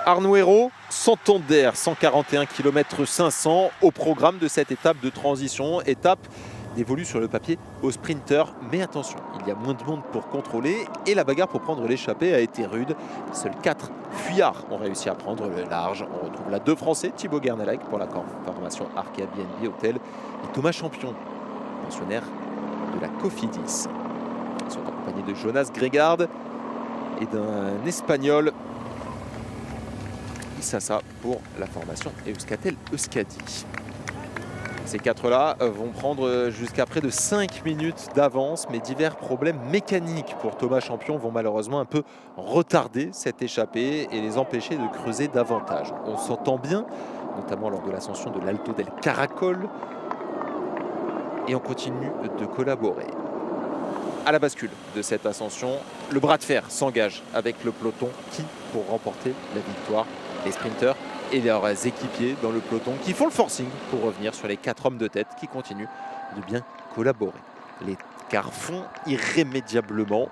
Arnaud Hérault, Santander, 141 km 500 au programme de cette étape de transition, étape dévolue sur le papier aux sprinteurs. Mais attention, il y a moins de monde pour contrôler et la bagarre pour prendre l'échappée a été rude. Seuls 4 fuyards ont réussi à prendre le large. On retrouve là 2 Français, Thibaut Guernalec pour la formation Arc Airbnb Hotel et Thomas Champion, pensionnaire de la Cofidis. Ils sont accompagnés de Jonas Gregard et d'un Espagnol, Sasa, pour la formation Euskaltel Euskadi. Ces 4-là vont prendre jusqu'à près de 5 minutes d'avance, mais divers problèmes mécaniques pour Thomas Champion vont malheureusement un peu retarder cette échappée et les empêcher de creuser davantage. On s'entend bien, notamment lors de l'ascension de l'Alto del Caracol, et on continue de collaborer. À la bascule de cette ascension, le bras de fer s'engage avec le peloton qui, pour remporter la victoire, les sprinteurs et leurs équipiers dans le peloton qui font le forcing pour revenir sur les 4 hommes de tête qui continuent de bien collaborer. Les cars font irrémédiablement.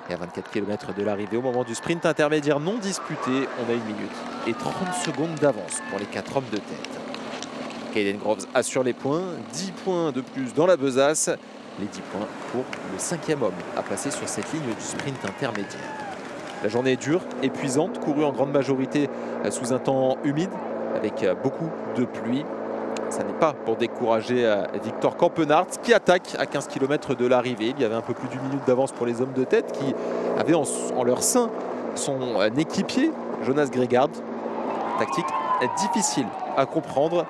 Et à 24 km de l'arrivée, au moment du sprint intermédiaire non disputé, on a 1 minute et 30 secondes d'avance pour les 4 hommes de tête. Kaden Groves assure les points, 10 points de plus dans la besace. Les 10 points pour le 5e homme à passer sur cette ligne du sprint intermédiaire. La journée est dure, épuisante, courue en grande majorité sous un temps humide, avec beaucoup de pluie. Ça n'est pas pour décourager Victor Campenaerts qui attaque à 15 km de l'arrivée. Il y avait un peu plus d'1 minute d'avance pour les hommes de tête qui avaient en leur sein son équipier, Jonas Gregard. Tactique difficile à comprendre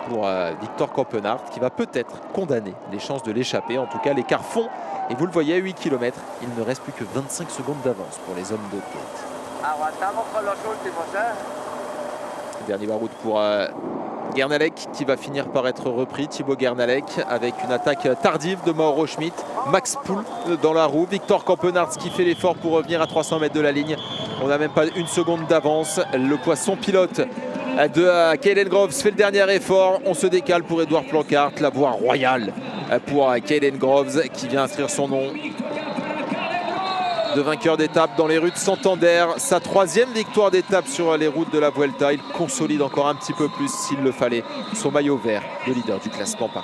pour Victor Campenaerts qui va peut-être condamner les chances de l'échapper. En tout cas, l'écart fond. Et vous le voyez, à 8 km, il ne reste plus que 25 secondes d'avance pour les hommes de tête. Dernier baroud pour Guernalec qui va finir par être repris. Thibaut Guernalec avec une attaque tardive de Mauro Schmidt. Max Poul dans la roue. Victor Campenaerts qui fait l'effort pour revenir à 300 mètres de la ligne. On n'a même pas 1 seconde d'avance. Le poisson pilote de Kaden Groves fait le dernier effort. On se décale pour Édouard Plancart. La voie royale pour Kaden Groves qui vient inscrire son nom de vainqueur d'étape dans les rues de Santander. Sa 3e victoire d'étape sur les routes de la Vuelta. Il consolide encore un petit peu plus s'il le fallait son maillot vert de leader du classement par